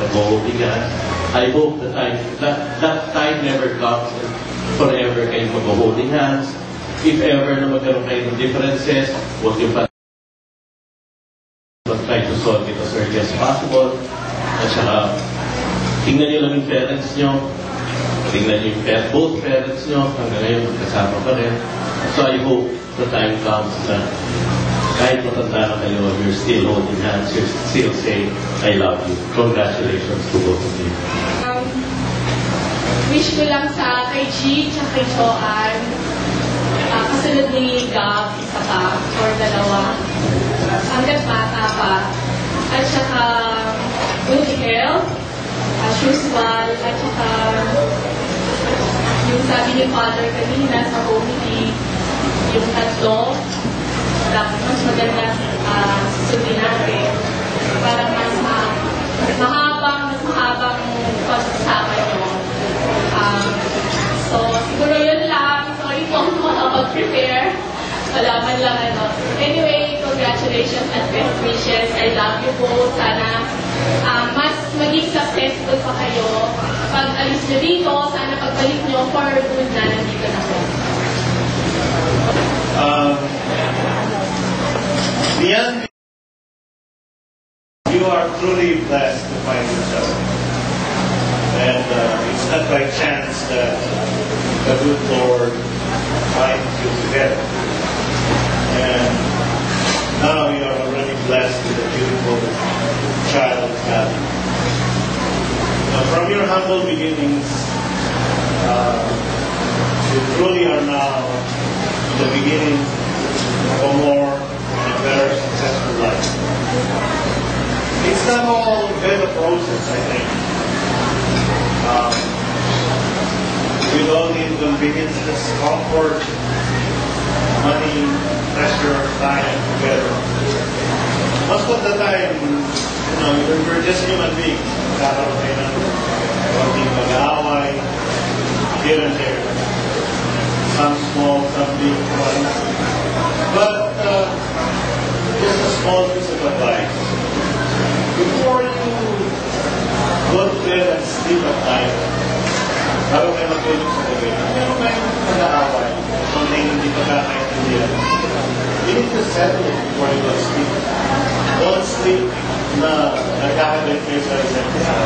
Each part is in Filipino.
nag-holding hands. I hope that time never comes and forever kayo mag-holding hands. If ever na magkaroon kayo ng differences, huwag yung try to solve it as early as possible. At saka, tingnan nyo lang yung parents nyo. Tingnan nyo yung both parents nyo. Hanggang ngayon, magkasama pa rin. So I hope the time comes na kahit matanda na kayo, you're still holding hands, you're still saying, I love you. Congratulations to both of you. Wish ko lang sa kay G at kay Joanne, kasunod ni Gab, isa pa, or dalawa, hanggat bata pa. At saka good health, usual, at saka yung sabi ni Father kanina sa committee, yung tatlo, dapat mas maganda susundin natin para mas mahabang pagsasama nyo. So, siguro yun lang. Sorry po kung makapag-prepare. Wala man lang ano. Anyway, congratulations and best wishes. I love you po. Sana mas maging successful pa kayo. Pag alis nyo dito, sana pagbalik nyo for good na nandito na po. Beyond, you are truly blessed to find each other. And it's not by chance that the good Lord finds you together. And now you are already blessed with a beautiful child, Gabby. From your humble beginnings, you truly are now the beginning of a more and better successful life. It's not all been a process, I think. With all the inconveniences, comfort, money, pressure, time together. Most of the time, we're just human beings. Kakaroon tayo ng konting mag-aaway, here and there. Some small, some big ones. But just a small piece of advice. Before you go to bed and sleep at night, bago kayo matulog sa gabi, meron kayong mag-aaway, something hindi pagkakaintindihan. You need to settle it before you go to sleep. Don't sleep na nagkakalit kayo sa isa't isa.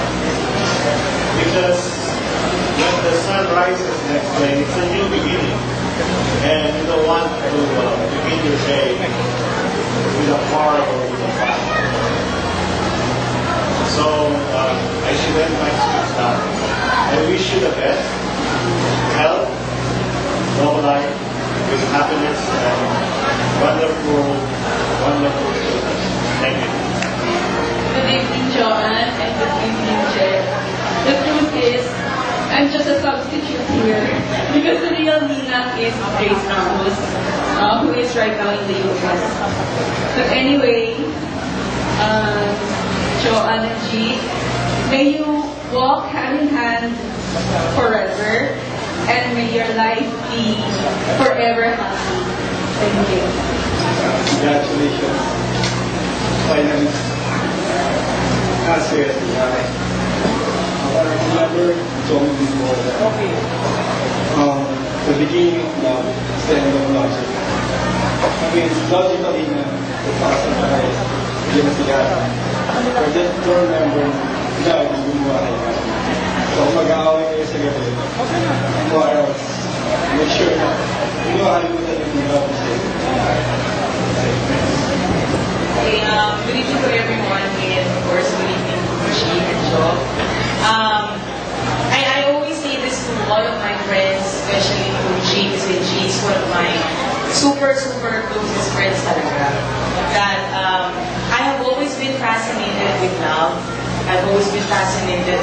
Because when the sun rises next day, it's a new beginning. And you don't want to begin your day with a quarrel or with a fight. So, I should end my speech now. I wish you the best. Health, long life, with happiness, and wonderful children. Thank you. Good evening, Joanne, and good evening, Jeff. The truth is, I'm just a substitute here because the real Nina is Grace Ramos, who is right now in the US. But anyway, Joanne and G, may you walk hand in hand forever, and may your life be forever happy. Thank you. Congratulations. Finally. Seriously, I never told me before that the beginning of love is the end of logic. I mean, logically, the process is ginasigaran. But just to remember, love is buhay. So, mag-aaway kayo sa gabi. What else? Make sure na hindi makalimutan yung love is it. Okay, good evening to everyone, and of course, good evening to G and Jo. I always say this to all of my friends, especially to G, because G is one of my super closest friends talaga. That I have always been fascinated with love. I've always been fascinated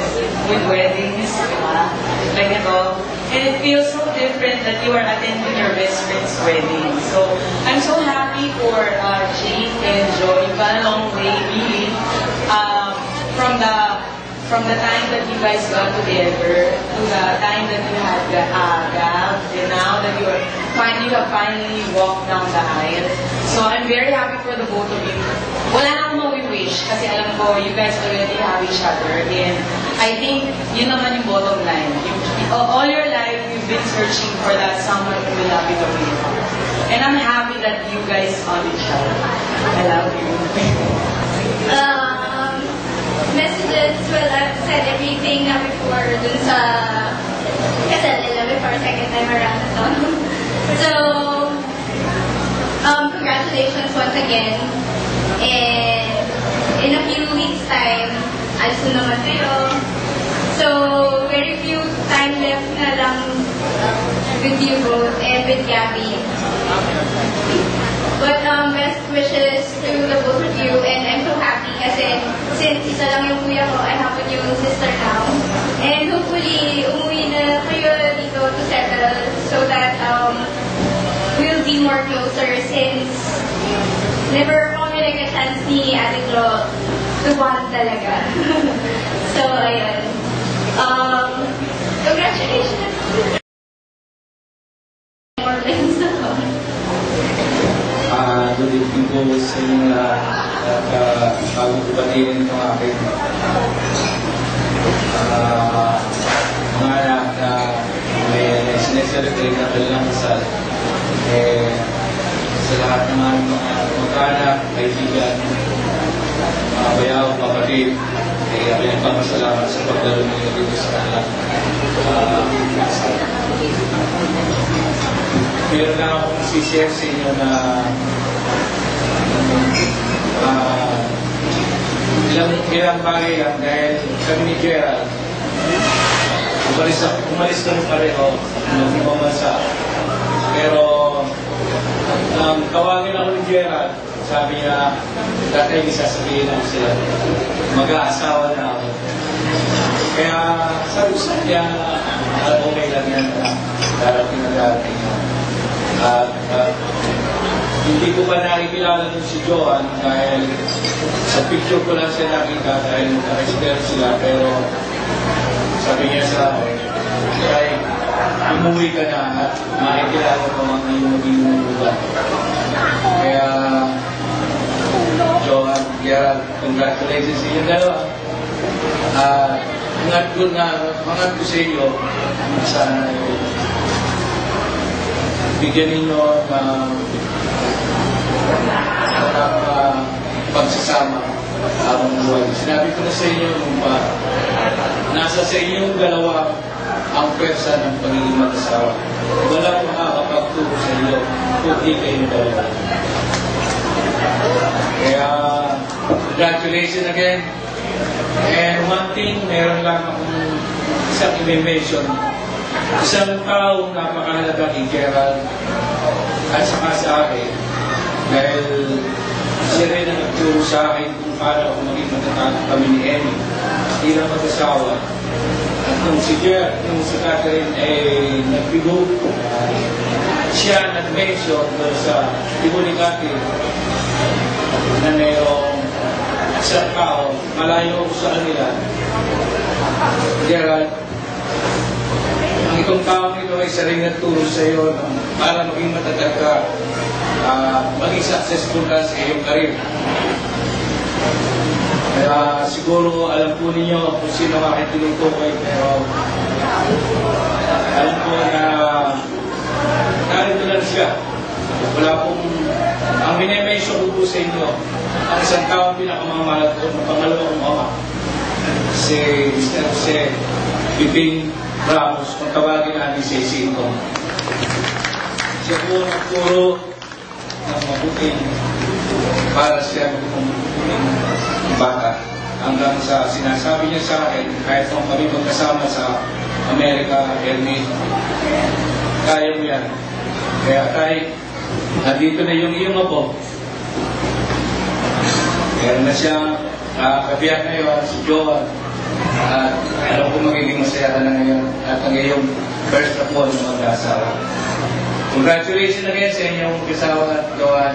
with weddings, like ito. And it feels so different that you are attending your best friend's wedding. So I'm so happy for G and Jo. You've gone a long way, really. From the time that you guys got together to the time that you had the Gab, and now that you have finally walked down the aisle. So I'm very happy for the both of you. wala na akong mawi-wish kasi alam ko you guys already have each other. And I think yun naman yung bottom line. All your life, you've been searching for that someone who will love you the way you are. And I'm happy that you guys found each other. I love you. Messages, well, I've said everything na before dun sa kasal nila before second time around na to. So, congratulations once again. And in a few weeks' time, alis na naman kayo. So, very few time left na lang with you both and with Gabby. But best wishes to the both of you, and I'm so happy kasi since isa lang yung kuya ko, I have a new sister now. And hopefully, umuwi na kayo dito to settle so that we'll be more closer since never kami nag-a-chance ni Ate Glo to bond talaga. So, ayun. Congratulations! More things na ko. Good evening po sa inyo lahat at bago ko batiin itong aking mga anak na may sineselebrate na kanilang kasal. Sa lahat naman mga mag-anak, kaibigan, mga bayaw, kapatid, ako yung pagpasalamat sa pagdalo nyo dito sa kanilang kasal. Meron lang akong share sa inyo na ilang bagay lang dahil kami ni Gerald umalis kami pareho ng ibang bansa. Pero tawagin ako ni Gerald, sabi niya dati hindi sasabihin ako sila mag-aasawa na ako. Kaya sabi ko sa kanya okay lang yan darating na darating. At hindi ko pa nakikilala nun si Joan dahil sa picture ko lang siya nakita dahil naka-expert sila, pero sabi niya sa akin, ay umuwi ka na at makikilala ko ang iyong magiging lugar. Kaya Joan, Gerald, congratulations sa inyong dalawa. Mangat ko sa inyo, sana bigyan ninyo ng pagsasama habang buhay. Sinabi ko na sa inyo nung nasa sa inyong dalawa ang pwersa ng pagiging mag-asawa. Walang makakapagturo sa inyo kung di kayong dalawa. Kaya, congratulations again. And one thing, meron lang akong isang i-mention. Isang taong napakahalaga kay Gerald at saka sa akin dahil siya rin ang nagturo sa akin kung paano ako maging matatag kami ni Emmy. Hindi lang mag-asawa. At nung si Gerald, nung si Catherine nagbigo, siya nag-mention doon sa ibo ni Catherine na mayroong isang tao, malayo sa kanila. Gerald, ang itong taong ito ay isa rin nagturo sa iyo para maging matatag ka, maging successful ka sa iyong karir. Kaya siguro alam po ninyo kung sino aking tinutukoy, pero alam ko na narito lang siya. Wala pong, ang minemention ko po sa inyo, ang isang taong pinakamamahal ko ng pangalawang ama, si Mr. Jose Piping Ramos, kung tawagin natin si Isinto. Siya po nagturo ng mabuting para siya mabuting bata. Hanggang sa sinasabi niya sa akin, kahit kung kami magkasama sa Amerika, Ernie, kaya mo yan. Kaya tayo, nandito na yung iyong apo. Meron na siyang kabiyak ngayon, si Joan. At alam ko magiging masaya ka na ngayon at ang iyong first of all na mag-asawa. Congratulations again sa inyong kasawa at Joan.